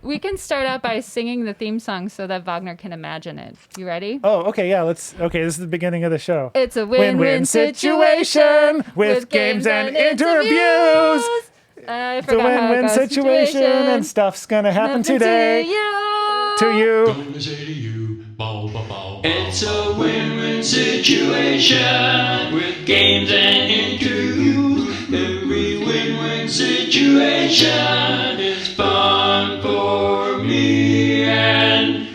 We can start out by singing the theme song so that Wagner can imagine it. You ready? Oh, okay, yeah, okay, this is the beginning of the show. It's a win-win situation with games and interviews. I It's a forgot how it win-win goes. situation and stuff's gonna happen today. To you. Gonna say to you, bow, bow, bow. It's a win-win situation with games and interviews. Every win-win situation is fun for me and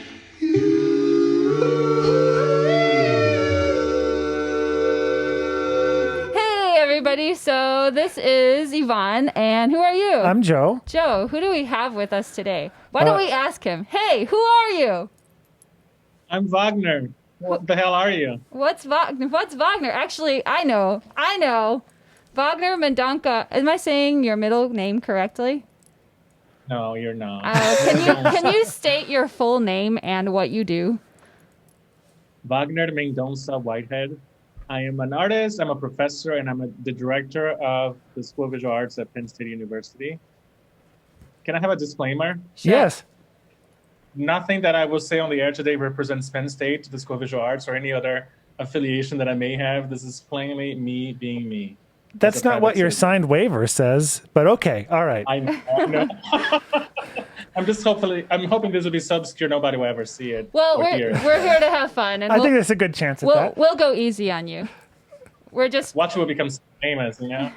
Hey, everybody. So this is Yvonne, and who are you? I'm Joe. Joe. Who do we have with us today? Why don't we ask him? Hey, who are you? I'm Vagner. What the hell are you? What's Wagner? Actually, I know. Wagner Mendonca. Am I saying your middle name correctly? No, you're not. Can you state your full name and what you do? Vagner Whitehead. I am an artist, I'm a professor, and I'm the director of the School of Visual Arts at Penn State University. Can I have a disclaimer? Sure. Yes. Nothing that I will say on the air today represents Penn State, the School of Visual Arts, or any other affiliation that I may have. This is plainly me being me. That's not what your signed waiver says, but okay, all right. I know. I'm hoping this will be so obscure nobody will ever see it. Well, or we're hear it. here to have fun, and I think there's a good chance at that. we'll go easy on you. Watch who will become famous, you know?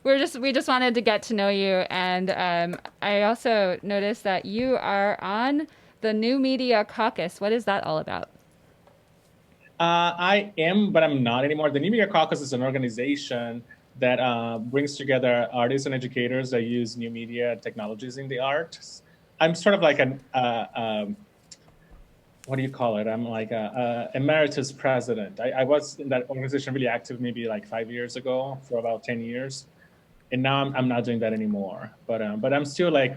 We just wanted to get to know you, and I also noticed that you are on the New Media Caucus. What is that all about? I am, but I'm not anymore. The New Media Caucus is an organization that brings together artists and educators that use new media technologies in the arts. I'm sort of like what do you call it? I'm like a emeritus president. I was in that organization really active maybe like 5 years ago for about 10 years. And now I'm not doing that anymore. But I'm still like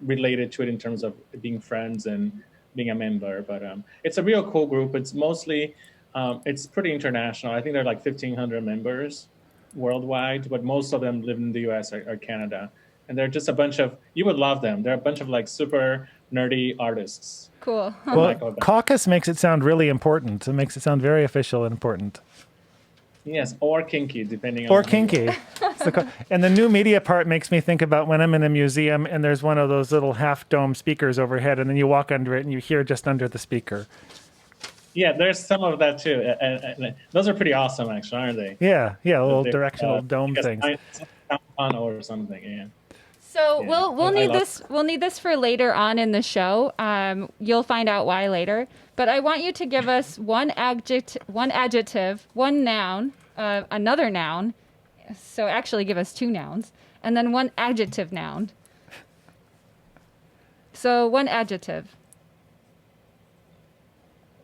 related to it in terms of being friends and being a member. But it's a real cool group. It's mostly, it's pretty international. I think there are like 1,500 members worldwide, but most of them live in the US or Canada. And they're just a bunch of, you would love them. They're a bunch of like super nerdy artists. Cool. Well, caucus makes it sound really important. It makes it sound very official and important. Yes, or kinky, depending on. Or kinky. And the new media part makes me think about when I'm in a museum and there's one of those little half-dome speakers overhead, and then you walk under it and you hear just under the speaker. Yeah, there's some of that too. And those are pretty awesome, actually, aren't they? Yeah, little directional dome things. Or something, yeah. So we'll need this for later on in the show. You'll find out why later. But I want you to give us one adjective, one noun, another noun. So actually give us two nouns, and then one adjective noun. So one adjective.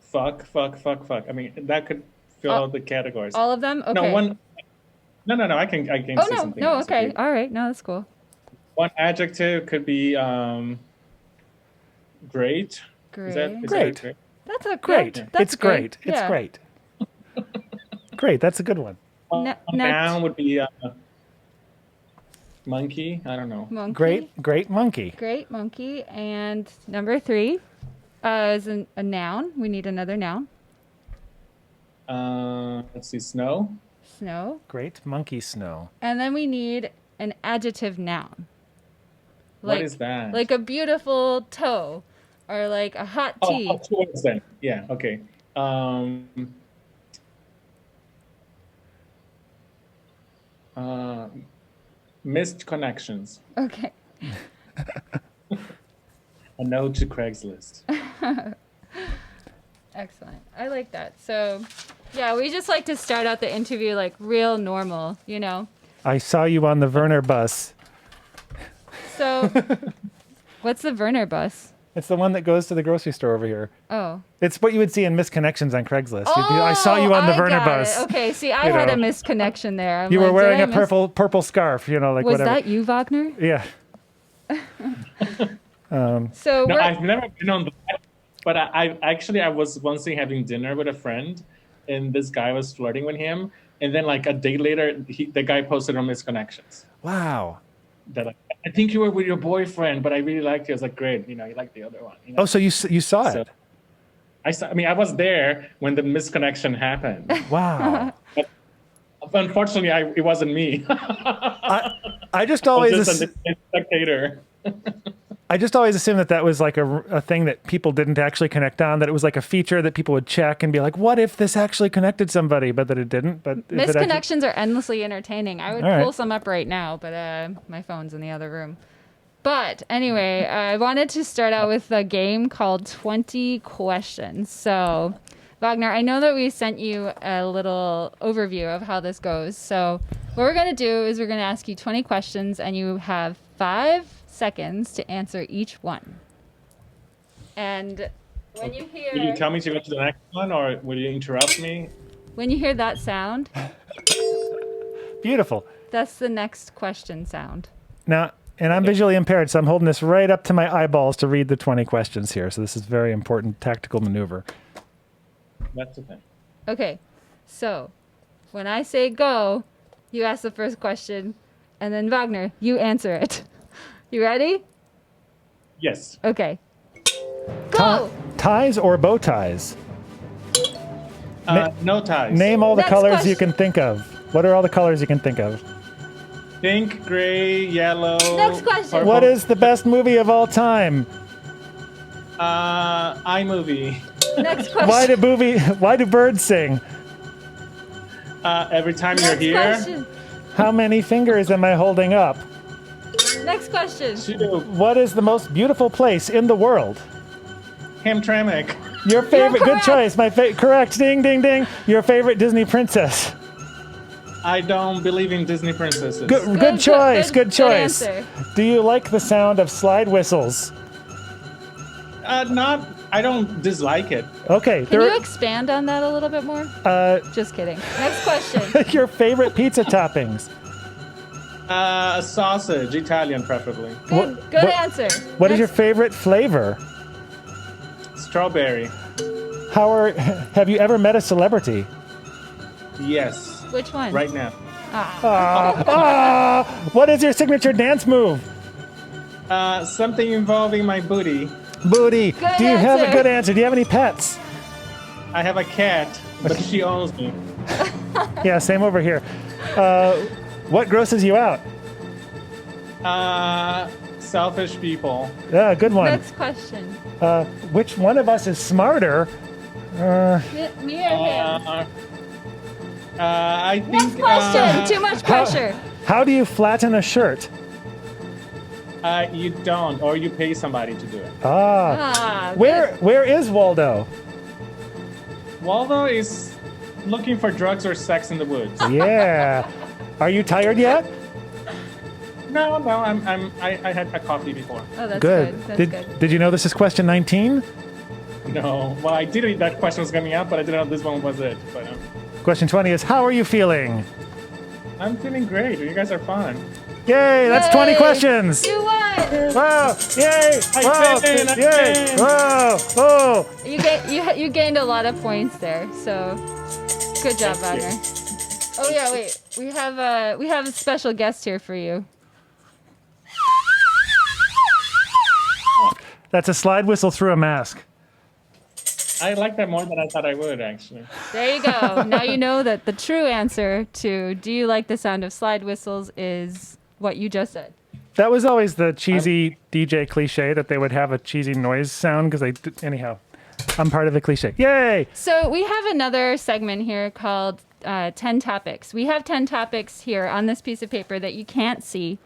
Fuck. I mean, that could fill out the categories. All of them? Okay. No. I can say something. No, else. okay. All right. No, that's cool. One adjective could be great. Great. Is Great. that great? That's a Great. That's It's great. Yeah. It's great. Great. That's a good one. Noun would be monkey. I don't know. Monkey. Great monkey. Great monkey. And number 3 is a noun. We need another noun. Let's see. Snow. Snow. Great monkey snow. And then we need an adjective noun. What is that? Like a beautiful toe, or like a hot tea. Oh, 2 words then. Yeah. Okay. Missed connections. Okay. A no to Craigslist. Excellent. I like that. So, yeah, we just like to start out the interview like real normal, you know. I saw you on the Werner bus. So, what's the Werner bus? It's the one that goes to the grocery store over here. Oh. It's what you would see in misconnections on Craigslist. I saw you on the Werner bus. Okay, see, I had a misconnection there. You were wearing a purple scarf, like was whatever. Was that you, Wagner? Yeah. So no, I've never been on that, but I was once having dinner with a friend, and this guy was flirting with him, and then like a day later, the guy posted on misconnections. Wow. That I think you were with your boyfriend, but I really liked you. I was like, great. You liked the other one. Oh, so you saw So it? I mean, I was there when the misconnection happened. Wow. But unfortunately, it wasn't me. I just I was always just a spectator. I just always assumed that was like a thing that people didn't actually connect on, that it was like a feature that people would check and be like, what if this actually connected somebody, but that it didn't. But misconnections are endlessly entertaining. I would All right. pull some up right now, but my phone's in the other room. But anyway, I wanted to start out with a game called 20 Questions. So, Wagner, I know that we sent you a little overview of how this goes. So what we're going to do is we're going to ask you 20 questions, and you have 5 seconds to answer each one. And when you hear... Will you tell me to go to the next one, or will you interrupt me? When you hear that sound, Beautiful. that's the next question sound. Now, and I'm visually impaired, so I'm holding this right up to my eyeballs to read the 20 questions here. So this is very important tactical maneuver. That's the thing. Okay, so when I say go, you ask the first question, and then Wagner, you answer it. You ready? Yes. Okay. Go! Ties or bow ties? No ties. Name all the Next colors you question. can think of. What are all the colors you can think of? Pink, gray, yellow. Next question. purple. What is the best movie of all time? iMovie. Next question. Why do birds sing? Every time you're Next here. question. How many fingers am I holding up? Next question. 2. What is the most beautiful place in the world? Hamtramck. Your favorite, good correct. choice. Correct. Ding, ding, ding. Your favorite Disney princess. I don't believe in Disney princesses. Good choice. Good choice. answer. Do you like the sound of slide whistles? I don't dislike it. Okay. Can you expand on that a little bit more? Just kidding. Next question. Your favorite pizza toppings? Sausage, Italian preferably. Good answer. What is your Next- favorite flavor? Strawberry. Have you ever met a celebrity? Yes. Which one? Right now. What is your signature dance move? Something involving my booty. Booty. Good Do you have a answer. good answer? Do you have any pets? I have a cat, but she owns me. Yeah, same over here. What grosses you out? Selfish people. Yeah, good one. Next question. Which one of us is smarter? Me or him? I Next think. question. Too much pressure. How do you flatten a shirt? You don't, or you pay somebody to do it. Where is Waldo? Waldo is looking for drugs or sex in the woods. Yeah. Are you tired yet? No, I had a coffee before. Oh, that's good. That's good. Did you know this is question 19? No, well, I did read that question was coming up, but I didn't know this one was it. But Question 20 is, how are you feeling? I'm feeling great. You guys are fun. Yay, that's Yay. 20 questions. You won. Wow, yay, wow, I yay, win. wow, oh. You gained a lot of points there. So good job, Thank you. Wagner. Oh yeah, wait. We have a special guest here for you. That's a slide whistle through a mask. I like that more than I thought I would, actually. There you go. Now you know that the true answer to "Do you like the sound of slide whistles?" is what you just said. That was always the cheesy DJ cliche that they would have a cheesy noise sound because anyhow, I'm part of the cliche. Yay! So we have another segment here called 10 topics. We have 10 topics here on this piece of paper that you can't see.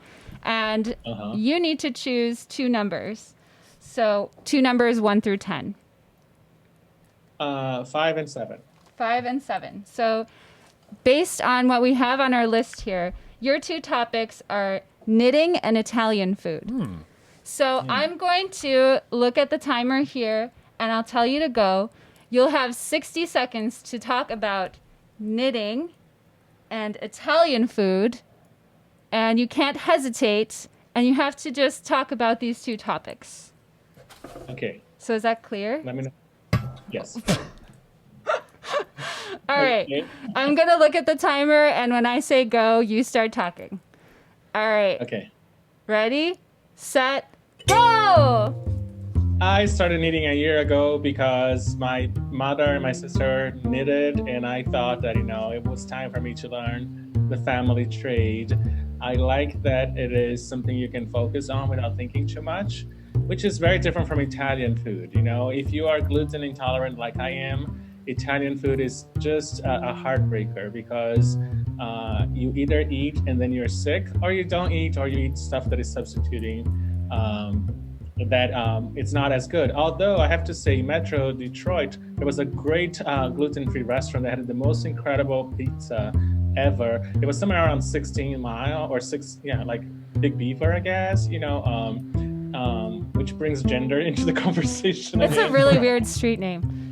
And you need to choose 2 numbers. So 2 numbers 1 through 10. 5 and 7. 5 and 7. So based on what we have on our list here, your 2 topics are knitting and Italian food. So I'm going to look at the timer here and I'll tell you to go. You'll have 60 seconds to talk about knitting and Italian food, and you can't hesitate, and you have to just talk about these 2 topics. Okay. So is that clear? Let me know. Yes. All right. Okay. I'm going to look at the timer, and when I say go, you start talking. All right. Okay. Ready, set, go! I started knitting a year ago because my mother and my sister knitted, and I thought that, it was time for me to learn the family trade. I like that it is something you can focus on without thinking too much, which is very different from Italian food. If you are gluten intolerant like I am, Italian food is just a heartbreaker because you either eat and then you're sick, or you don't eat, or you eat stuff that is substituting. That it's not as good. Although I have to say, Metro Detroit, there was a great gluten-free restaurant that had the most incredible pizza ever. It was somewhere around 16 Mile or like Big Beaver, I guess. Which brings gender into the conversation. It's a really weird street name.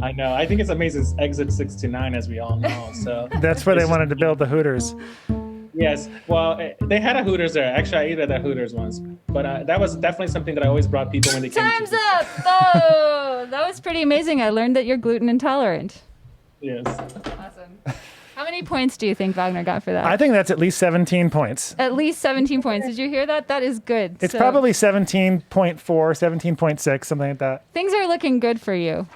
I know. I think it's amazing. It's Exit 69, as we all know. So That's where they wanted to build the Hooters. Yes, well, they had a Hooters there. Actually, I ate at a Hooters once, but that was definitely something that I always brought people when they came. Time's up! Oh, that was pretty amazing. I learned that you're gluten intolerant. Yes. Awesome. How many points do you think Vagner got for that? I think that's at least 17 points. At least 17 points. Did you hear that? That is good. It's probably 17.4, 17.6, something like that. Things are looking good for you.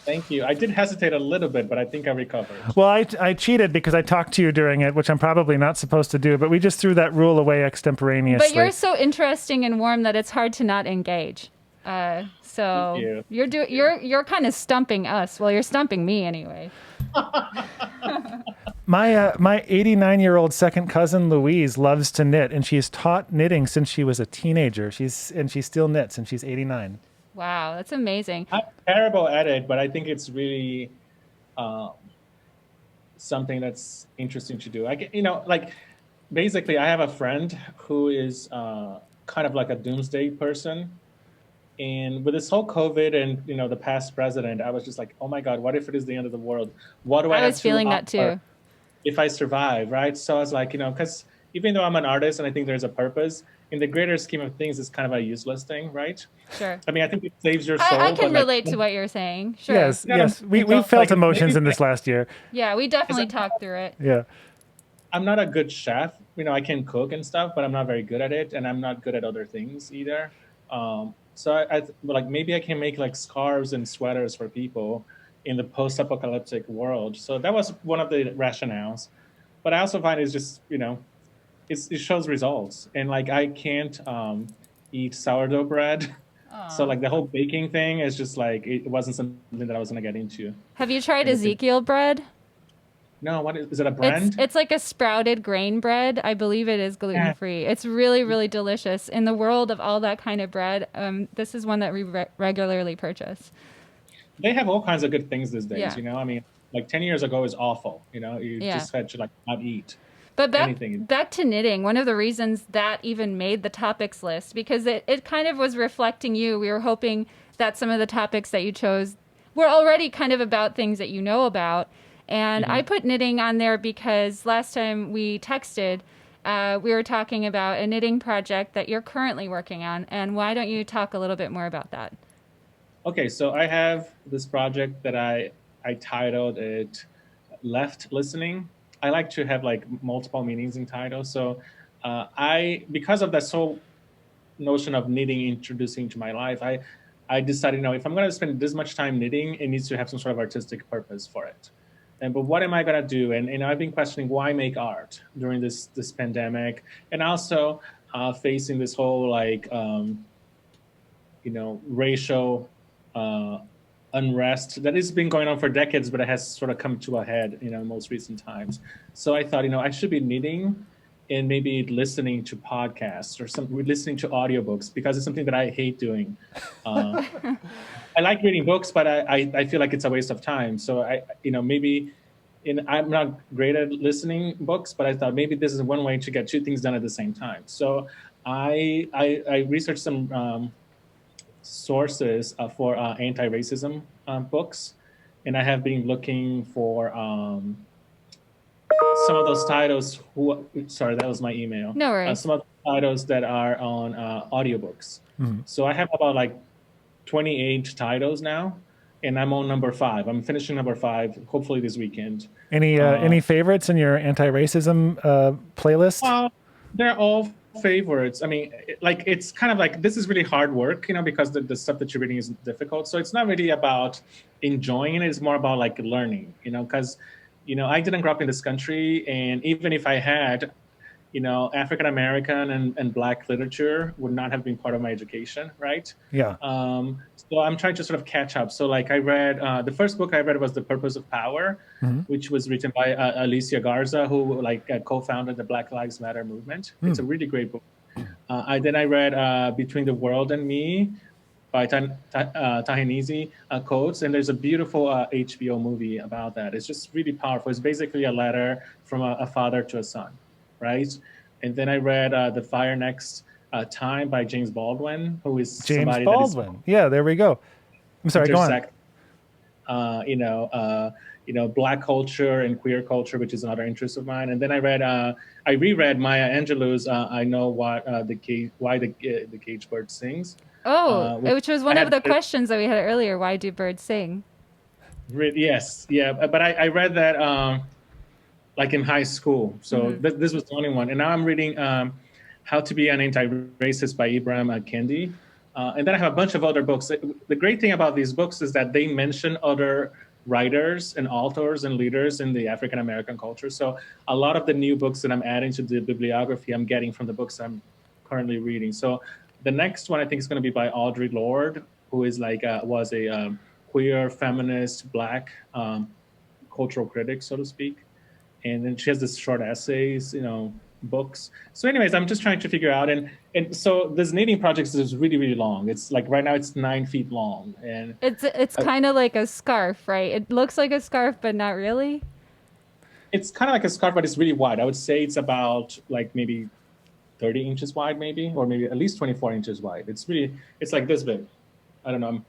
Thank you. I did hesitate a little bit, but I think I recovered. Well, I cheated because I talked to you during it, which I'm probably not supposed to do, but we just threw that rule away extemporaneously. But you're so interesting and warm that it's hard to not engage. So you're kind of stumping us. Well, you're stumping me anyway. My 89-year-old second cousin Louise loves to knit, and she's taught knitting since she was a teenager. She still knits, and she's 89. Wow, that's amazing. I'm terrible at it, but I think it's really something that's interesting to do. Basically, I have a friend who is kind of like a doomsday person. And with this whole COVID and, the past president, I was just like, oh my God, what if it is the end of the world? What do I have to was feeling that too. If I survive, right? So I was like, because even though I'm an artist and I think there's a purpose, in the greater scheme of things, it's kind of a useless thing, right? Sure. I mean, I think it saves your soul. I can relate to what you're saying. Sure. Yes. We felt emotions in this last year. Yeah, we definitely talked through it. Yeah. I'm not a good chef. I can cook and stuff, but I'm not very good at it, and I'm not good at other things either. So I maybe I can make like scarves and sweaters for people in the post-apocalyptic world. So that was one of the rationales. But I also find it's just, it shows results. And I can't eat sourdough bread. So the whole baking thing is just it wasn't something that I was going to get into. Have you tried Ezekiel bread? No, what is it, a brand? It's like a sprouted grain bread. I believe it is gluten-free. It's really, really delicious. In the world of all that kind of bread, this is one that we regularly purchase. They have all kinds of good things these days, I mean, 10 years ago is awful, you just had to not eat. But back to knitting, one of the reasons that even made the topics list, because it kind of was reflecting you. We were hoping that some of the topics that you chose were already kind of about things that you know about. And I put knitting on there because last time we texted, we were talking about a knitting project that you're currently working on. And why don't you talk a little bit more about that? Okay, so I have this project that I titled it Left Listening. I like to have multiple meanings in titles. So because of that whole notion of knitting introducing to my life, I decided, if I'm going to spend this much time knitting, it needs to have some sort of artistic purpose for it. But what am I going to do? And I've been questioning why make art during this pandemic, and also facing this whole racial unrest that has been going on for decades, but it has sort of come to a head in most recent times. So I thought, I should be knitting and maybe listening to podcasts or listening to audiobooks, because it's something that I hate doing. I like reading books, but I feel like it's a waste of time. So I'm not great at listening books, but I thought maybe this is one way to get two things done at the same time. So I researched some sources for anti-racism books, and I have been looking for some of those titles. Sorry, that was my email. No worries. Some of the titles that are on audiobooks. Mm-hmm. So I have about 28 titles now, and I'm on number 5. I'm finishing number 5, hopefully this weekend. Any favorites in your anti-racism playlist? They're all favorites. I mean, it's kind of like, this is really hard work, because the stuff that you're reading is difficult. So it's not really about enjoying it. It's more about like learning, because, I didn't grow up in this country. And even if I had, African American and Black literature would not have been part of my education, right? Yeah. So I'm trying to sort of catch up. So like I read, the first book I read was The Purpose of Power, which was written by Alicia Garza, who co-founded the Black Lives Matter movement. It's a really great book. Then I read Between the World and Me by Ta-Nehisi Coates, and there's a beautiful HBO movie about that. It's just really powerful. It's basically a letter from a father to a son, right? And then I read The Fire Next Time by James Baldwin, who is James somebody Baldwin. that is Yeah, there we go. I'm sorry, go on. Black culture and queer culture, which is another interest of mine. And then I reread Maya Angelou's "I Know Why the Cage Bird Sings." Which was one of the questions that we had earlier. Why do birds sing? Yes, yeah. But I read that like in high school. So this was the only one. And now I'm reading How to Be an Anti-Racist by Ibram Kendi. And then I have a bunch of other books. The great thing about these books is that they mention other writers and authors and leaders in the African American culture. So a lot of the new books that I'm adding to the bibliography, I'm getting from the books I'm currently reading. So the next one I think is going to be by Audre Lorde, who is was a queer, feminist, Black cultural critic, so to speak. And then she has this short essays, books. So anyways, I'm just trying to figure out. And so this knitting project is really, really long. It's like right now it's 9 feet long. And it's kind of like a scarf, right? It looks like a scarf, but not really. It's kind of like a scarf, but it's really wide. I would say it's about like maybe 30 inches wide, maybe, or maybe at least 24 inches wide. It's like this big. I don't know.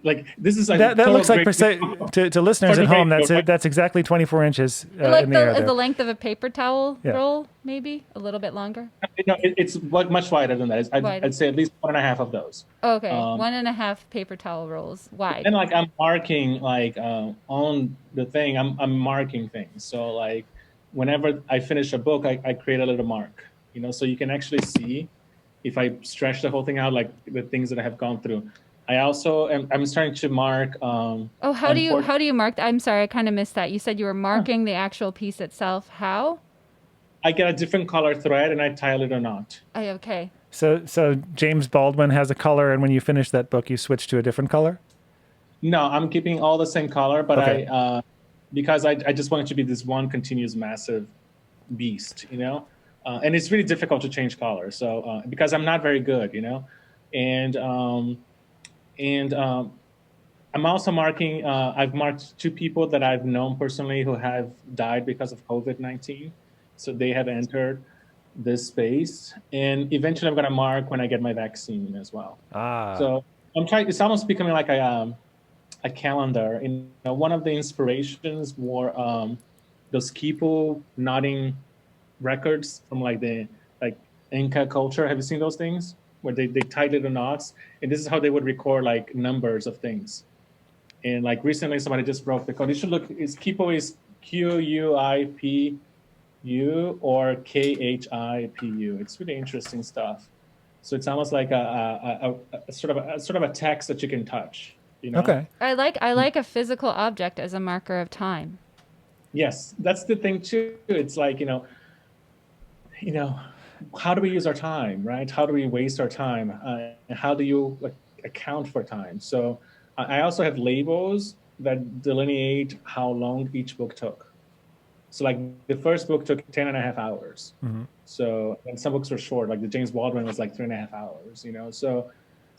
Like this is that looks like to listeners at home. That's exactly 24 inches like in the air. The length of a paper towel roll, maybe a little bit longer. It's much wider than that. I'd say at least 1.5 of those. Okay, 1.5 paper towel rolls wide. And like I'm marking on the thing, I'm marking things. So like whenever I finish a book, I create a little mark. So you can actually see if I stretch the whole thing out, like the things that I have gone through. I also I'm starting to mark. How do you mark? I'm sorry, I kind of missed that. You said you were marking the actual piece itself. How? I get a different color thread and I tile it or not. Okay. So James Baldwin has a color, and when you finish that book, you switch to a different color? No, I'm keeping all the same color, but okay. Because I just want it to be this one continuous massive beast, and it's really difficult to change color. So because I'm not very good, and I'm also marking, I've marked 2 people that I've known personally who have died because of COVID-19. So they have entered this space. And eventually I'm going to mark when I get my vaccine as well. So I'm trying, it's almost becoming like a calendar. One of the inspirations were those Kipu knotting records from like Inca culture. Have you seen those things? Where they tied little knots, and this is how they would record like numbers of things. And like recently, somebody just broke the code. You should look. Kipu is Q-U-I-P-U or K-H-I-P-U. It's really interesting stuff. So it's almost like a sort of a text that you can touch. Okay. I like a physical object as a marker of time. Yes, that's the thing too. It's like how do we use our time, right? How do we waste our time? How do you account for time? So I also have labels that delineate how long each book took. So like the first book took 10.5 hours. So, and some books were short, like the James Baldwin was like 3.5 hours, So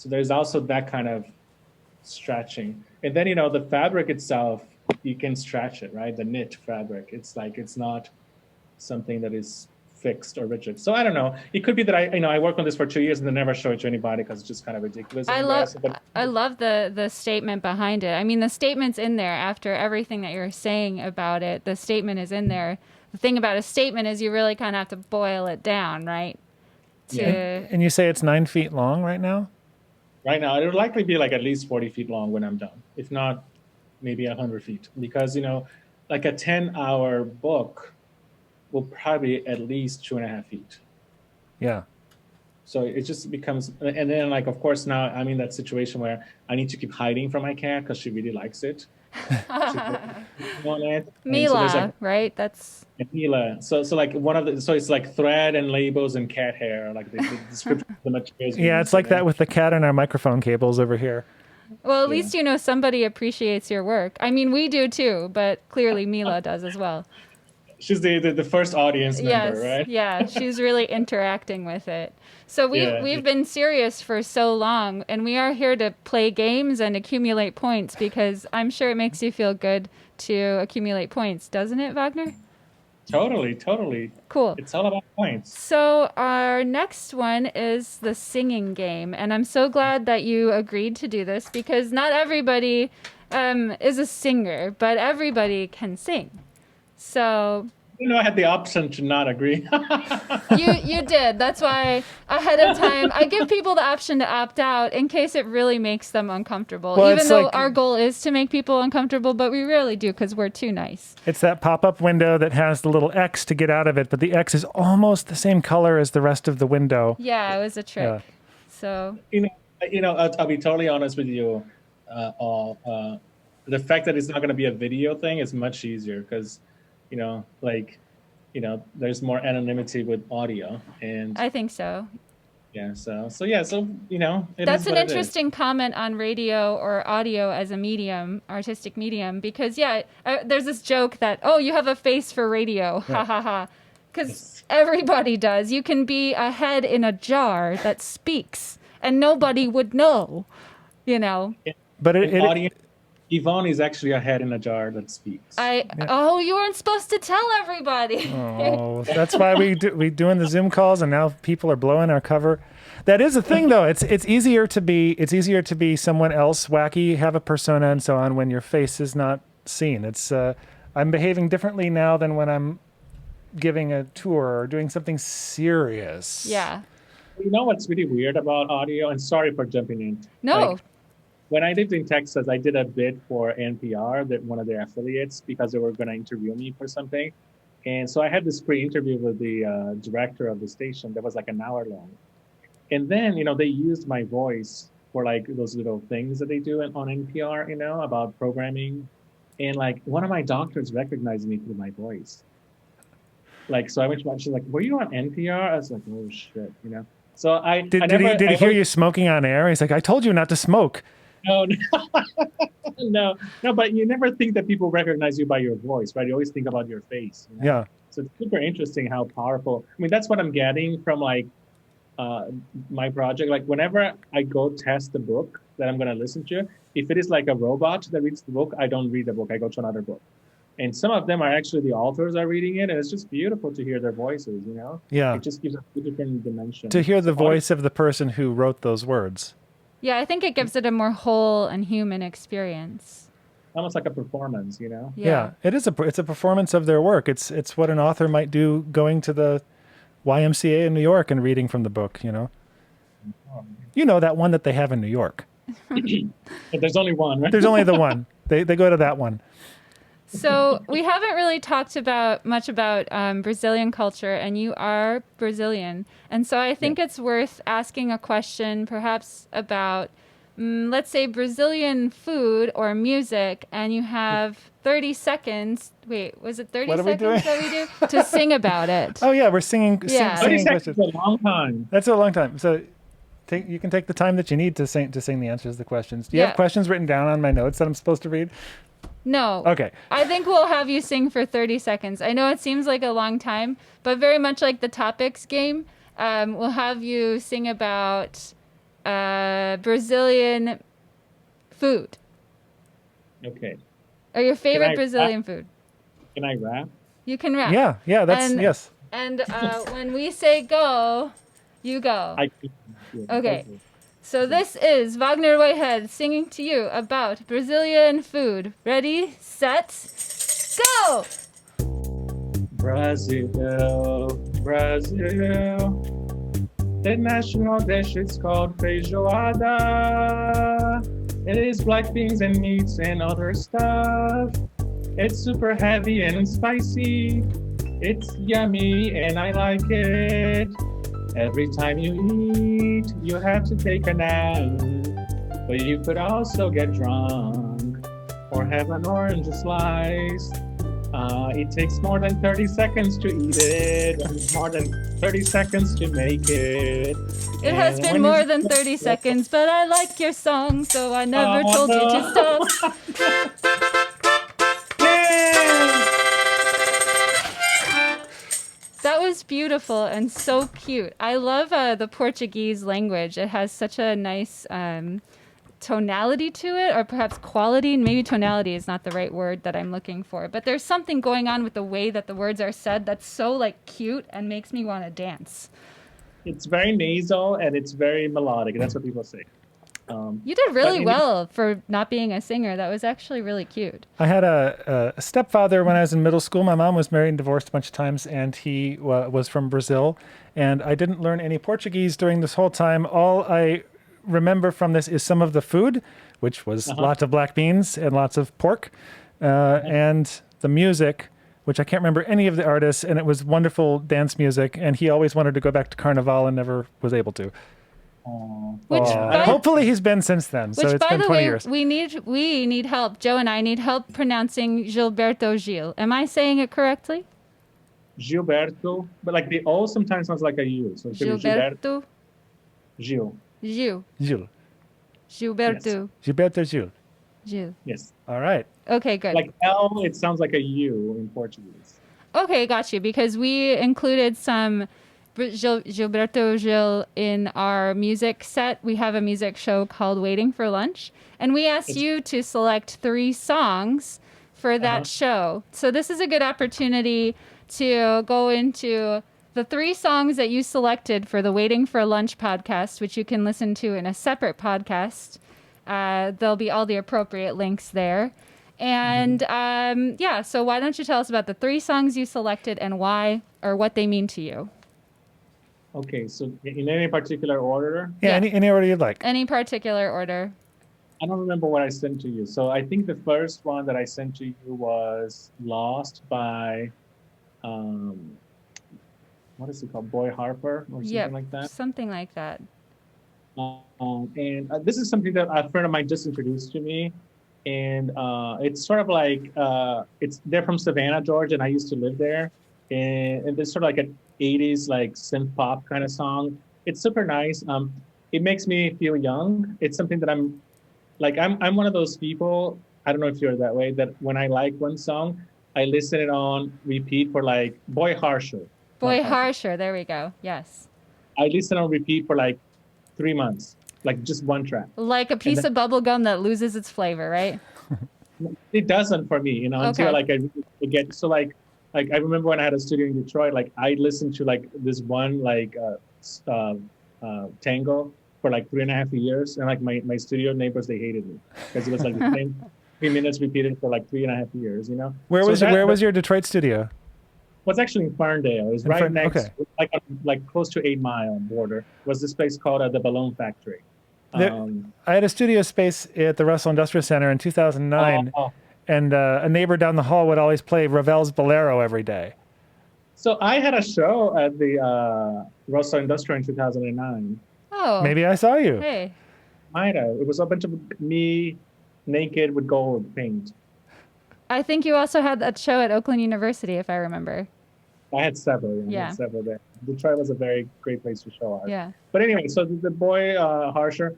there's also that kind of stretching. And then, the fabric itself, you can stretch it, right? The knit fabric. It's not something that is fixed or rigid. So I don't know. It could be that I work on this for 2 years and then never show it to anybody because it's just kind of ridiculous. I love the statement behind it. I mean, the statement's in there after everything that you're saying about it. The statement is in there. The thing about a statement is you really kind of have to boil it down, right? And you say it's 9 feet long right now? Right now, it'll likely be like at least 40 feet long when I'm done. If not, maybe 100 feet. Because, like a 10-hour book will probably at least 2.5 feet. Yeah. So it just becomes, and then like, of course, now I'm in that situation where I need to keep hiding from my cat because she really likes it. On it. Mila, right? That's Mila. So like so it's like thread and labels and cat hair, like the description of the materials. Yeah, it's like that with the cat and our microphone cables over here. well, at least you know somebody appreciates your work. I mean, we do too, but clearly Mila does as well. She's the first audience Yes, member, right? yeah, she's really interacting with it. So we've been serious for so long, and we are here to play games and accumulate points because I'm sure it makes you feel good to accumulate points, doesn't it, Wagner? Totally. Cool. It's all about points. So our next one is the singing game, and I'm so glad that you agreed to do this because not everybody is a singer, but everybody can sing. So I had the option to not agree. you did. That's why ahead of time I give people the option to opt out in case it really makes them uncomfortable. Well, even though like, our goal is to make people uncomfortable, but we rarely do because we're too nice. It's that pop-up window that has the little X to get out of it, but the X is almost the same color as the rest of the window. Yeah, it was a trick. Yeah. So I'll be totally honest with you. The fact that it's not going to be a video thing is much easier because, there's more anonymity with audio, and I think so. yeah. So it That's is an what it is. interesting comment on radio or audio as a medium, artistic medium, because there's this joke that, oh, you have a face for radio, ha ha ha, because everybody does. You can be a head in a jar that speaks, and nobody would know, But audience, Yvonne is actually a head in a jar that speaks. Oh, you weren't supposed to tell everybody. Oh, that's why we doing the Zoom calls, and now people are blowing our cover. That is a thing, though. It's easier to be someone else, wacky, have a persona, and so on when your face is not seen. It's I'm behaving differently now than when I'm giving a tour or doing something serious. Yeah. You know what's really weird about audio? And sorry for jumping in. No. When I lived in Texas, I did a bid for NPR, one of their affiliates, because they were going to interview me for something. And so I had this pre-interview with the director of the station that was like an hour long. And then, they used my voice for like those little things that they do on NPR, about programming. And like one of my doctors recognized me through my voice. Like, so I went to she's like, were you on NPR? I was like, oh shit, So Did he hear you smoking on air? He's like, I told you not to smoke. No, but you never think that people recognize you by your voice, right? You always think about your face. Yeah. So it's super interesting how powerful. I mean, that's what I'm getting from like my project. Like whenever I go test the book that I'm going to listen to, if it is like a robot that reads the book, I don't read the book. I go to another book. And some of them are actually the authors are reading it, and it's just beautiful to hear their voices, Yeah. It just gives a different dimension. To hear the voice of the person who wrote those words. Yeah, I think it gives it a more whole and human experience. Almost like a performance, Yeah, it's a performance of their work. It's what an author might do going to the YMCA in New York and reading from the book, that one that they have in New York. But there's only one, right? There's only the one. They go to that one. So we haven't really talked much about Brazilian culture, and you are Brazilian. And so I think it's worth asking a question perhaps about, let's say, Brazilian food or music, and you have 30 seconds. Wait, was it 30 seconds that we do? To sing about it. Oh, yeah, we're singing. Yeah. 30 singing seconds questions. is a long time. That's a long time. So you can take the time that you need to sing the answers to the questions. Do you have questions written down on my notes that I'm supposed to read? No. Okay. I think we'll have you sing for 30 seconds. I know it seems like a long time, but very much like the Toppings game, we'll have you sing about Brazilian food. Okay. Or your favorite I Brazilian food. Can I rap? You can rap. Yeah, that's, yes. And when we say go, you go. Okay. So this is Vagner Whitehead singing to you about Brazilian food. Ready, set, go! Brazil. The national dish is called feijoada. It is black beans and meats and other stuff. It's super heavy and spicy. It's yummy and I like it. Every time you eat, you have to take a nap. But you could also get drunk or have an orange slice. It takes more than 30 seconds to eat it, and more than 30 seconds to make it. It has And been when more you- than 30 seconds, but I like your song, so I never Oh, told you to no. stop. Yeah. That was beautiful and so cute. I love the Portuguese language. It has such a nice tonality to it, or perhaps quality. Maybe tonality is not the right word that I'm looking for, but there's something going on with the way that the words are said that's so like cute and makes me want to dance. It's very nasal and it's very melodic. That's what people say. You did really But in- well for not being a singer. That was actually really cute. I had a stepfather when I was in middle school. My mom was married and divorced a bunch of times, and he was from Brazil. And I didn't learn any Portuguese during this whole time. All I remember from this is some of the food, which was lots of black beans and lots of pork, and the music, which I can't remember any of the artists. And it was wonderful dance music. And he always wanted to go back to Carnival and never was able to. Which, by, Hopefully he's been since then. So which, it's by been the 20 way, years. we need help. Joe and I need help pronouncing Gilberto Gil. Am I saying it correctly? Gilberto, but like the O sometimes sounds like a U. So it could be Gilberto Gil. Gil. Gil. Gilberto Gilberto Gil. Gil. Yes. All right. Okay, good. Like L, it sounds like a U in Portuguese. Okay, got you. Because we included some Gilberto Gil in our music set. We have a music show called Waiting for Lunch. And we asked you to select 3 songs for that show. So this is a good opportunity to go into the 3 songs that you selected for the Waiting for Lunch podcast, which you can listen to in a separate podcast. There'll be all the appropriate links there. And yeah, so why don't you tell us about the 3 songs you selected and why, or what they mean to you? Okay, so in any particular order? Yeah, Yeah. any order you'd like. Any particular order? I don't remember what I sent to you. So I think the first one that I sent to you was Lost by, what is it called? Boy Harper or something like that. Something like that. And this is something that a friend of mine just introduced to me. And it's sort of like, they're from Savannah, Georgia, and I used to live there. And it's sort of like an 80s like synth pop kind of song. It's super nice. It makes me feel young. It's something that I'm one of those people, I don't know if you're that way, that when I like one song, I listen it on repeat for like Boy Harsher. Boy Harsher, there we go. Yes. I listen on repeat for like 3 months, like just one track. Like a piece of bubble gum that loses its flavor, right? It doesn't for me, until Okay. like I get, so like I remember when I had a studio in Detroit, like I listened to like this one like tango for like 3.5 years, and like my studio neighbors, they hated me because it was like the same 3 minutes repeated for like 3.5 years, Where was your Detroit studio? Was actually in Ferndale. It was In right Fern- next, okay. like close to 8 Mile border. Was this place called the Balloon Factory? I had a studio space at the Russell Industrial Center in 2009, and a neighbor down the hall would always play Ravel's Bolero every day. So I had a show at the Russell Industrial in 2009. Oh. Maybe I saw you. Hey. Might have. It was a bunch of me naked with gold paint. I think you also had that show at Oakland University, if I remember. I had several. I Yeah. had several there. Detroit was a very great place to show art. Yeah. But anyway, so the Boy Harsher,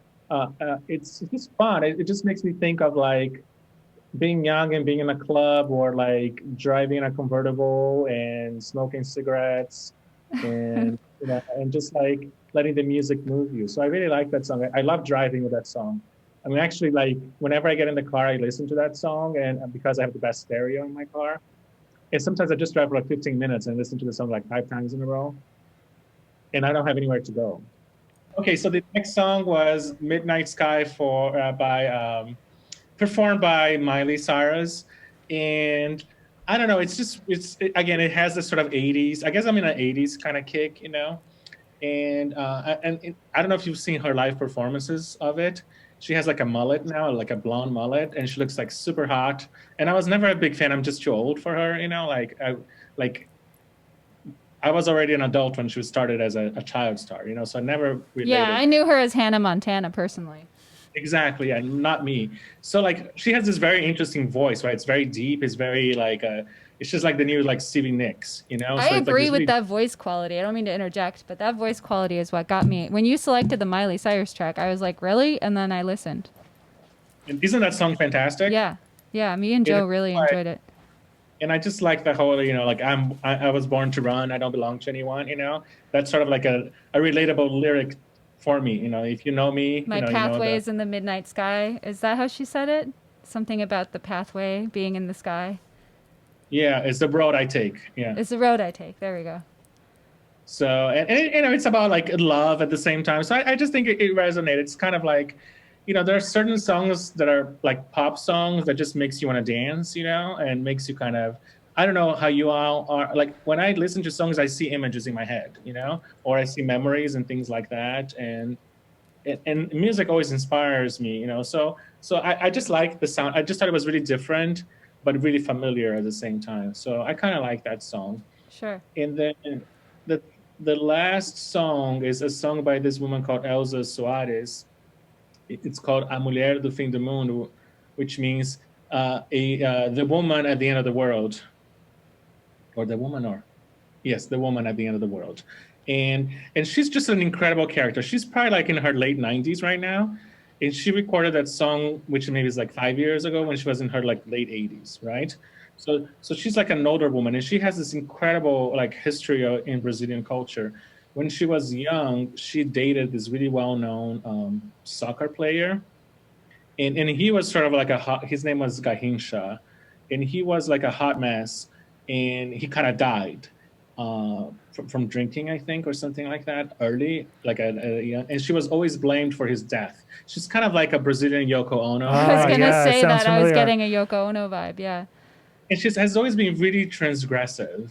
it's just fun. It just makes me think of like being young and being in a club, or like driving in a convertible and smoking cigarettes, and and just like letting the music move you. So I really like that song. I love driving with that song. I mean, actually, like whenever I get in the car, I listen to that song, and because I have the best stereo in my car. And sometimes I just drive for like 15 minutes and listen to the song like 5 times in a row, and I don't have anywhere to go. Okay, so the next song was Midnight Sky performed by Miley Cyrus. And I don't know, again, it has this sort of 80s, I guess I'm in an 80s kind of kick, And I don't know if you've seen her live performances of it. She has like a mullet now, like a blonde mullet, and she looks like super hot. And I was never a big fan. I'm just too old for her, I was already an adult when she started as a child star, you know, so I never related. Yeah, I knew her as Hannah Montana personally. Exactly, yeah, not me. So like she has this very interesting voice, right? It's very deep. It's very like it's just like the new like Stevie Nicks, you know. I So it's like agree this with really, that voice quality. I don't mean to interject, but that voice quality is what got me. When you selected the Miley Cyrus track, I was like, really? And then I listened. and isn't that song fantastic? Yeah. Yeah, me and Joe really enjoyed it. And I just like the whole, you know, like I was born to run. I don't belong to anyone. You know, that's sort of like a relatable lyric for me. You know, if you know me, My you know, pathway is in the midnight sky. Is that how she said it? Something about the pathway being in the sky. yeah, it's the road I take. Yeah. It's the road I take. There we go. So and you know, it's about like love at the same time. So I just think it resonated. It's kind of like, you know, there are certain songs that are like pop songs that just makes you want to dance, you know, and makes you kind of, I don't know how you all are. Like when I listen to songs, I see images in my head, you know, or I see memories and things like that. And music always inspires me, you know. So I just like the sound. I just thought it was really different, but really familiar at the same time. So I kind of like that song. Sure. And then the last song is a song by this woman called Elza Soares. It's called A Mulher do Fim do Mundo, which means the woman at the end of the world, or the woman, or yes, the woman at the end of the world. And she's just an incredible character. She's probably like in her late 90s right now, and she recorded that song, which maybe is like 5 years ago, when she was in her like late 80s, right? So she's like an older woman, and she has this incredible like history in Brazilian culture. When she was young, she dated this really well-known soccer player, and he was sort of like his name was Garrincha, and he was like a hot mess, and he kind of died from drinking, I think, or something like that, early, like and she was always blamed for his death. She's kind of like a Brazilian Yoko Ono. I was going to yeah, say that. sounds I was familiar. getting a Yoko Ono vibe, yeah. And she has always been really transgressive.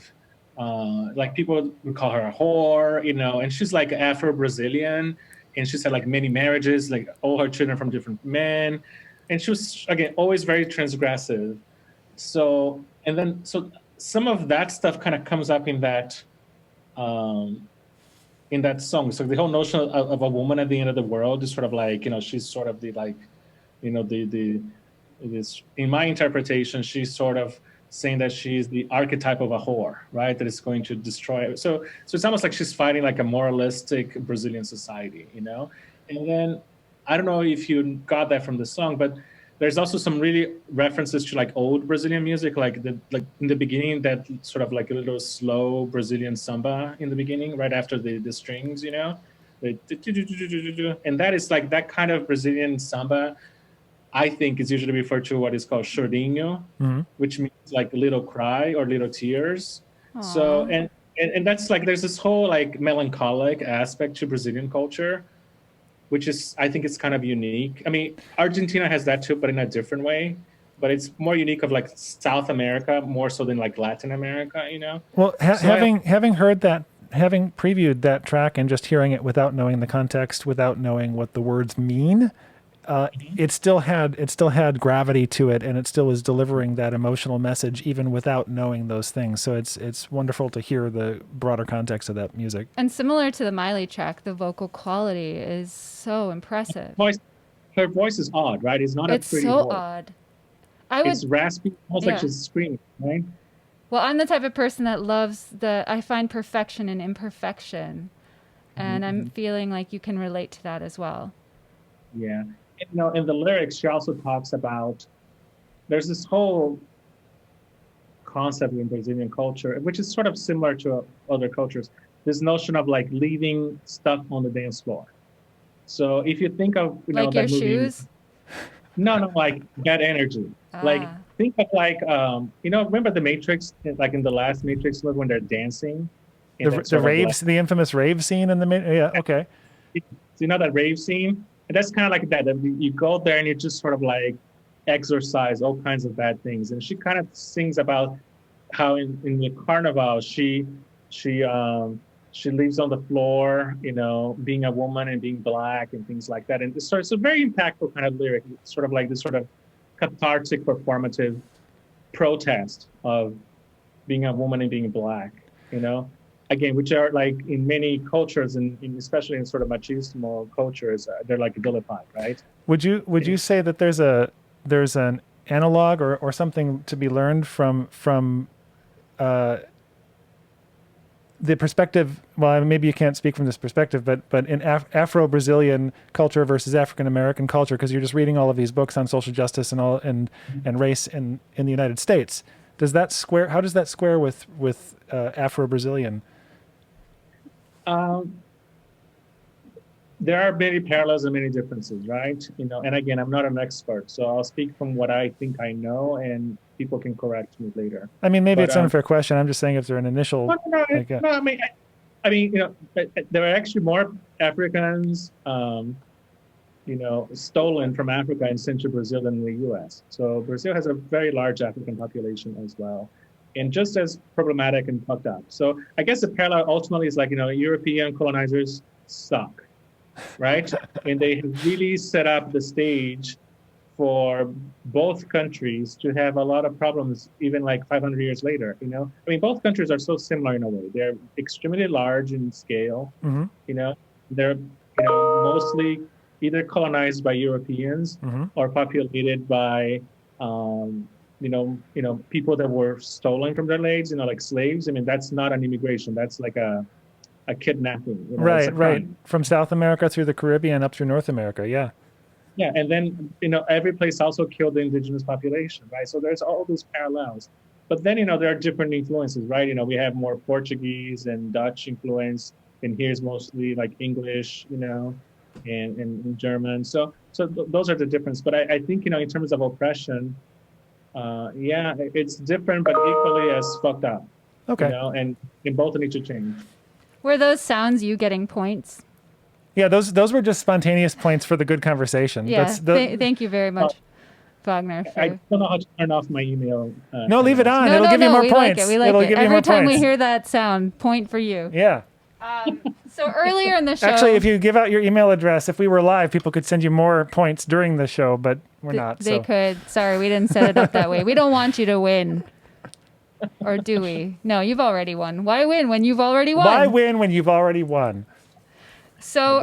Like people would call her a whore, you know, and she's like Afro-Brazilian, and she's had like many marriages, like all her children from different men. And she was, again, always very transgressive. So some of that stuff kind of comes up in that song. So the whole notion of a woman at the end of the world is sort of like, you know, she's sort of the like, you know, this, in my interpretation, she's sort of saying that she's the archetype of a whore, right? That is going to destroy it. So it's almost like she's fighting like a moralistic Brazilian society, you know? And then I don't know if you got that from the song, but there's also some really references to like old Brazilian music, like in the beginning, that sort of like a little slow Brazilian samba in the beginning, right after the strings, you know? And that is like that kind of Brazilian samba, I think, is usually referred to what is called chorinho, which means like little cry or little tears. Aww. So and that's like, there's this whole like melancholic aspect to Brazilian culture, which is, I think it's kind of unique. I mean, Argentina has that too, but in a different way. But it's more unique of like South America, more so than like Latin America, you know? Well, having heard that, having previewed that track and just hearing it without knowing the context, without knowing what the words mean, it still had gravity to it, and it still was delivering that emotional message even without knowing those things. So it's wonderful to hear the broader context of that music. And similar to the Miley track, the vocal quality is so impressive. Her voice is odd, right? It's not a pretty so voice. Odd. It's raspy, almost like she's screaming, right? Well, I'm the type of person that loves I find perfection in imperfection. And I'm feeling like you can relate to that as well. Yeah. You know, in the lyrics, she also talks about, there's this whole concept in Brazilian culture, which is sort of similar to other cultures, this notion of like leaving stuff on the dance floor. So if you think of, you know, like that your movie, shoes? No, like bad energy. Like think of like, you know, remember the Matrix, like in the last Matrix movie when they're dancing? The raves, the infamous rave scene in the yeah, okay. So you know that rave scene? And that's kind of like that. You go there and you just sort of like exorcise all kinds of bad things. And she kind of sings about how in the carnival she lives on the floor, you know, being a woman and being black and things like that. And it's a very impactful kind of lyric. It's sort of like this sort of cathartic, performative protest of being a woman and being black, you know. again, which are like in many cultures, and especially in sort of machismo cultures, they're like vilified, right? Would you say that there's an analog or something to be learned from the perspective? Well, maybe you can't speak from this perspective, but in Afro-Brazilian culture versus African American culture, because you're just reading all of these books on social justice and race in the United States. Does that square? How does that square with Afro-Brazilian? There are many parallels and many differences, right? And again, I'm not an expert, so I'll speak from what I think I know, and people can correct me later. I mean, maybe it's an unfair question. I'm just saying if there an initial. No, I mean, there are actually more Africans, stolen from Africa in central Brazil than the U.S. So Brazil has a very large African population as well, and just as problematic and fucked up. So I guess the parallel ultimately is like, European colonizers suck, right? And they have really set up the stage for both countries to have a lot of problems, even like 500 years later. I mean, both countries are so similar in a way. They're extremely large in scale. Mm-hmm. They're mostly either colonized by Europeans mm-hmm. or populated by people that were stolen from their lands, like slaves. I mean, that's not an immigration. That's like a kidnapping. Right. From South America through the Caribbean up through North America. Yeah. Yeah, and then, every place also killed the indigenous population, right? So there's all these parallels. But then, there are different influences, right? We have more Portuguese and Dutch influence, and here's mostly like English, and German. So those are the differences. But I think, in terms of oppression, it's different, but equally as fucked up. Okay. And both need to change. Were those sounds you getting points? Yeah, those were just spontaneous points for the good conversation. Yeah, thank you very much, Vagner. I don't know how to turn off my email. No, leave it on. It'll give you more points. We like it. Every time we hear that sound, point for you. Yeah. So earlier in the show... Actually, if you give out your email address, if we were live, people could send you more points during the show, but we're not. They could. Sorry, we didn't set it up that way. We don't want you to win. Or do we? No, you've already won. Why win when you've already won? Why win when you've already won? So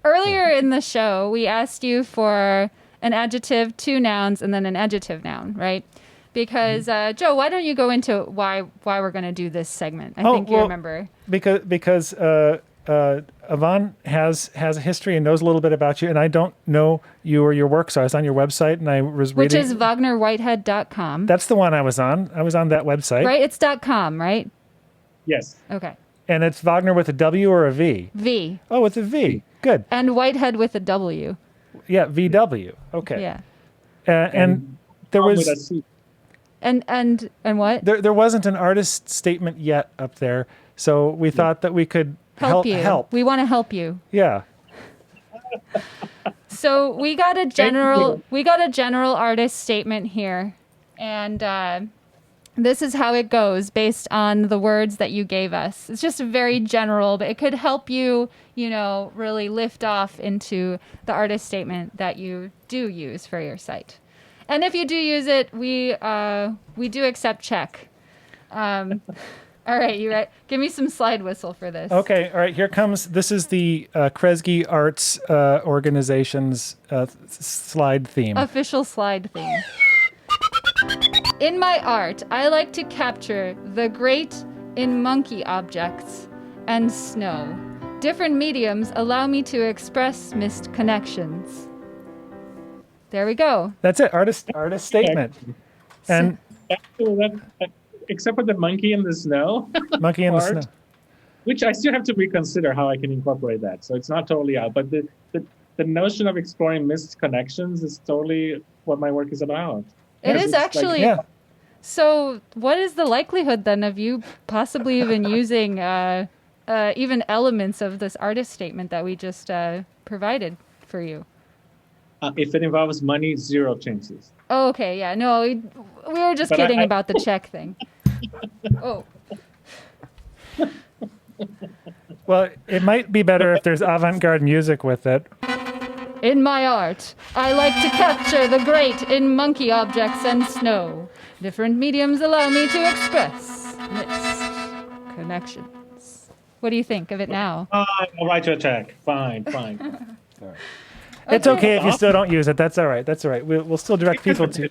earlier in the show, we asked you for an adjective, 2 nouns, and then an adjective noun, right? Because Joe, why don't you go into why we're going to do this segment? I think you remember. Because Yvonne has a history and knows a little bit about you, and I don't know you or your work, so I was on your website and I was reading. Which is VagnerWhitehead.com. That's the one I was on. I was on that website. Right? It's .com, right? Yes. Okay. And it's Vagner with a W or a V? V. Oh, with a V. Good. And Whitehead with a W. Yeah, VW. Okay. Yeah. And there was... And what? There wasn't an artist statement yet up there, so we thought that we could help. We want to help you. Yeah. So we got a general artist statement here, and this is how it goes based on the words that you gave us. It's just very general, but it could help you, really lift off into the artist statement that you do use for your site. And if you do use it, we do accept check. All right, you ready? Give me some slide whistle for this. Okay, all right, here comes, this is the Kresge Arts Organization's slide theme. Official slide theme. In my art, I like to capture the great in monkey objects and snow. Different mediums allow me to express missed connections. There we go. That's it, artist statement. And except for the monkey in the snow. Monkey in the snow. Which I still have to reconsider how I can incorporate that. So it's not totally out. But the notion of exploring missed connections is totally what my work is about. It is actually. Yeah. So what is the likelihood then of you possibly even using even elements of this artist statement that we just provided for you? If it involves money, 0 chances. Oh, okay. Yeah. No, we were just kidding about the check thing. Oh. Well, it might be better if there's avant-garde music with it. In my art, I like to capture the great in monkey objects and snow. Different mediums allow me to express missed connections. What do you think of it now? Fine, I'll write you a check. Fine, fine. It's okay if you Awesome. still don't use it. That's all right. That's all right. We'll still direct people to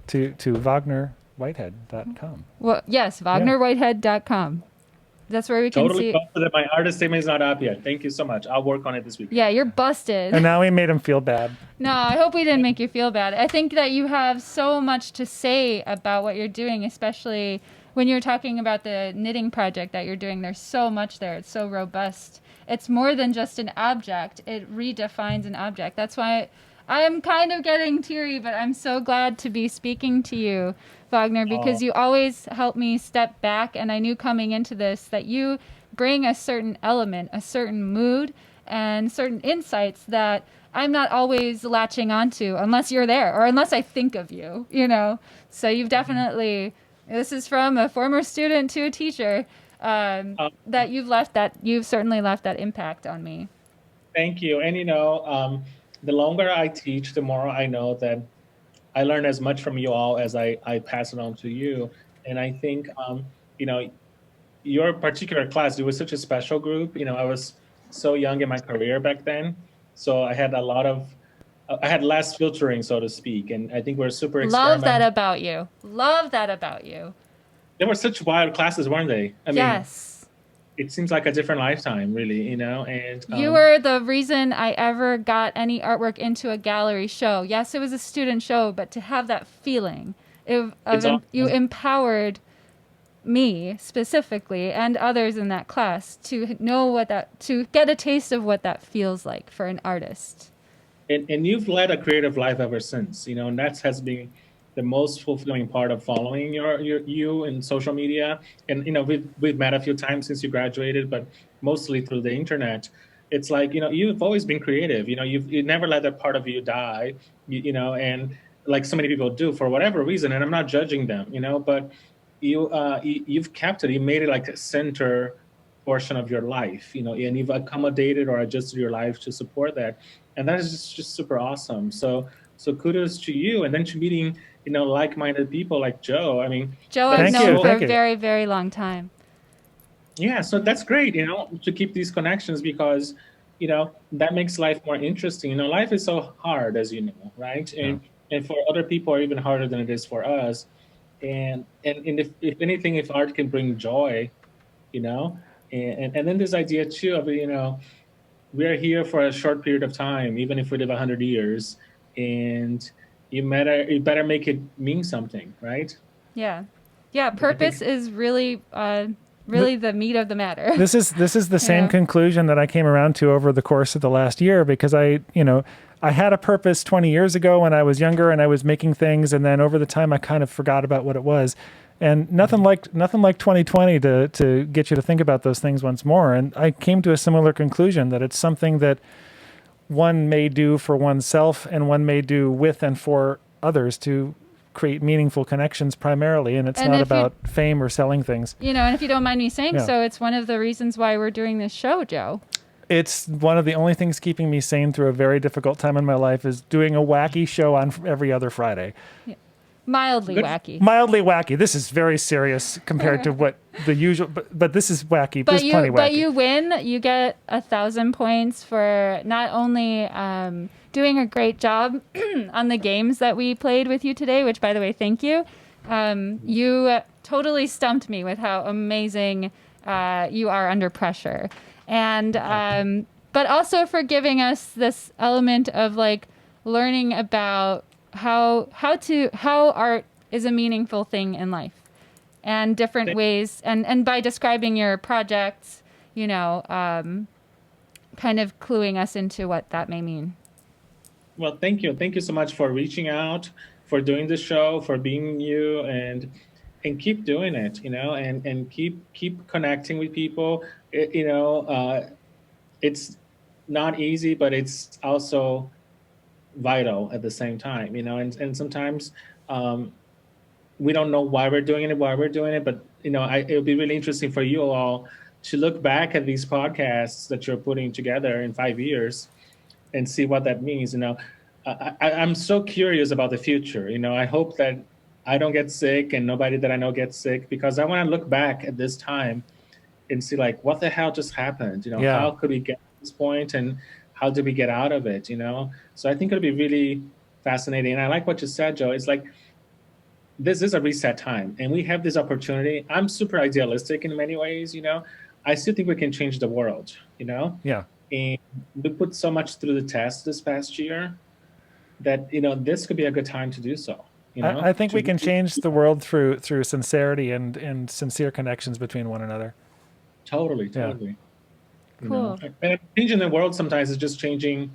VagnerWhitehead.com. Well, yes, VagnerWhitehead.com. That's where we can Totally see. busted that my artist statement is not up yet. Thank you so much. I'll work on it this week. Yeah, you're busted. And now we made him feel bad. No, I hope we didn't make you feel bad. I think that you have so much to say about what you're doing, especially when you're talking about the knitting project that you're doing. There's so much there. It's so robust. It's more than just an object. It redefines an object. That's why I am kind of getting teary, but I'm so glad to be speaking to you, Vagner, because you always help me step back. And I knew coming into this that you bring a certain element, a certain mood, and certain insights that I'm not always latching onto unless you're there or unless I think of you, you know. So you've definitely, this is from a former student to a teacher, that you've certainly left that impact on me. Thank you. And the longer I teach, the more I know that I learn as much from you all as I pass it on to you. And I think, your particular class, it was such a special group. I was so young in my career back then. So I had I had less filtering, so to speak. And I think we're super Love that experimental. about you. Love that about you. They were such wild classes, weren't they? I mean, Yes. it seems like a different lifetime, really, and You were the reason I ever got any artwork into a gallery show. Yes, it was a student show, but to have that feeling, you empowered me specifically and others in that class to know to get a taste of what that feels like for an artist. And you've led a creative life ever since, and that has been the most fulfilling part of following you in social media. And we've met a few times since you graduated, but mostly through the internet. It's like you've always been creative. You never let that part of you die. And like so many people do for whatever reason. And I'm not judging them. But you've kept it. You made it like a center portion of your life. And you've accommodated or adjusted your life to support that. And that is just super awesome. So kudos to you. And then to meeting like-minded people like Joe. I mean, Joe I've Thank known you. for Thank a you. very, very long time. Yeah, so that's great, to keep these connections because, that makes life more interesting. Life is so hard, as you know, right? And for other people, are even harder than it is for us. And if anything, if art can bring joy, and then this idea too of we're here for a short period of time, even if we live 100 years, and you better make it mean something, right? Yeah. Yeah, purpose is really the meat of the matter. This is the same Yeah. conclusion that I came around to over the course of the last year because I had a purpose 20 years ago when I was younger and I was making things, and then over the time I kind of forgot about what it was. And nothing like 2020 to get you to think about those things once more. And I came to a similar conclusion that it's something that one may do for oneself and one may do with and for others to create meaningful connections primarily. And it's And not if you- about fame or selling things. And if you don't mind me saying Yeah. so, it's one of the reasons why we're doing this show, Joe. It's one of the only things keeping me sane through a very difficult time in my life is doing a wacky show on every other Friday. Mildly Good. wacky. Mildly wacky. This is very serious compared to what the usual, but this is wacky. There's plenty wacky. But you win. You get 1,000 points for not only doing a great job on the games that we played with you today, which, by the way, thank you. You totally stumped me with how amazing you are under pressure, and but also for giving us this element of like learning about how art is a meaningful thing in life and different ways, and by describing your projects, kind of cluing us into what that may mean. Well, thank you. Thank you so much for reaching out, for doing the show, for being you, and keep doing it, and keep connecting with people. It's not easy, but it's also vital at the same time, and sometimes we don't know why we're doing it, but it would be really interesting for you all to look back at these podcasts that you're putting together in 5 years and see what that means. I'm so curious about the future. I hope that I don't get sick and nobody that I know gets sick, because I want to look back at this time and see like what the hell just happened. Yeah. How could we get to this point, and how did we get out of it? So I think it'll be really fascinating. And I like what you said, Joe. It's like this is a reset time, and we have this opportunity. I'm super idealistic in many ways. I still think we can change the world. Yeah. And we put so much through the test this past year that this could be a good time to do so. I think we can change the world through sincerity and sincere connections between one another. Totally. Cool. And changing the world sometimes is just changing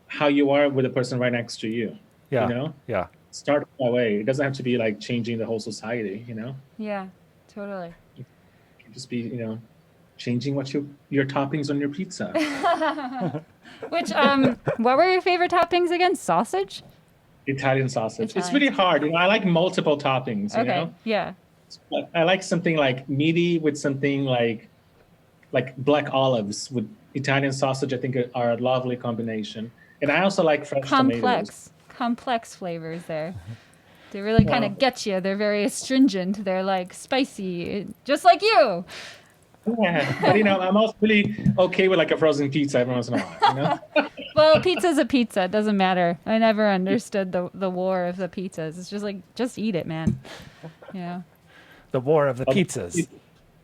how you are with the person right next to you. Yeah. Yeah. Start that way. It doesn't have to be like changing the whole society. Yeah, totally. It can just be changing what your toppings on your pizza. Which what were your favorite toppings again? Sausage? Italian sausage. Italian. It's really hard. I like multiple toppings. Okay. Yeah. I like something like meaty with something like black olives with Italian sausage. I think are a lovely combination. And I also like fresh tomatoes. Complex flavors there. They really kind of get you. They're very astringent. They're like spicy, just like you. Yeah, but I'm also really okay with like a frozen pizza every once in a while. Well, pizza's a pizza. It doesn't matter. I never understood the war of the pizzas. It's just like, just eat it, man. Yeah. The war of the pizzas.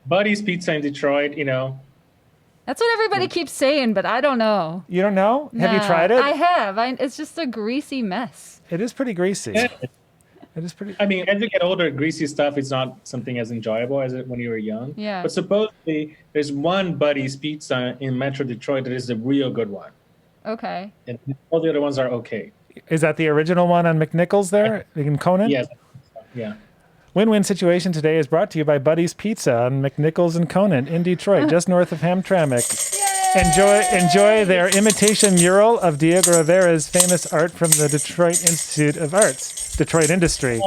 Buddy's Pizza in Detroit, That's what everybody keeps saying, but I don't know. You don't know? Have you Nah, tried it? I have. It's just a greasy mess. It is pretty greasy. Yeah. It is pretty. I mean, as you get older, greasy stuff is not something as enjoyable as it when you were young. Yeah. But supposedly, there's one Buddy's Pizza in Metro Detroit that is the real good one. Okay. And all the other ones are okay. Is that the original one on McNichols there in Conan? Yes. Yeah. Win-Win Situation today is brought to you by Buddy's Pizza on McNichols and Conan in Detroit, just north of Hamtramck. Enjoy their imitation mural of Diego Rivera's famous art from the Detroit Institute of Arts, Detroit Industry.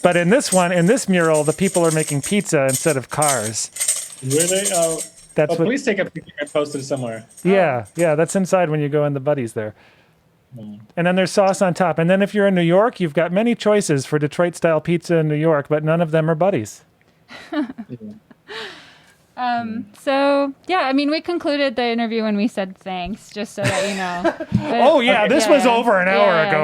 But in this mural, the people are making pizza instead of cars. Really? That's what. Please take a picture and post it somewhere. Yeah, that's inside when you go in the Buddies there. And then there's sauce on top. And then if you're in New York, you've got many choices for Detroit-style pizza in New York, but none of them are Buddies. So, yeah, I mean, we concluded the interview when we said thanks, just so that you know. But, this was over an hour ago.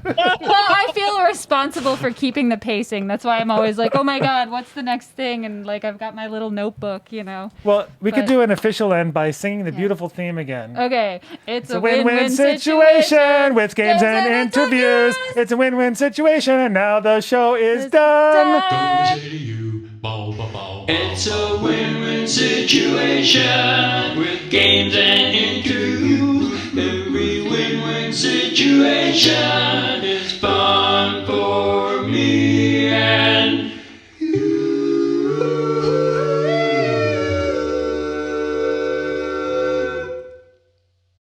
Well, I feel responsible for keeping the pacing. That's why I'm always like, oh my God, what's the next thing? And like, I've got my little notebook, Well, we could do an official end by singing the beautiful theme again. Okay. It's a win-win situation with games and interviews. It's a win-win situation, and now the show is done. Gonna say to you, bow, bow, bow. It's a win-win situation with games and interviews. Every win-win situation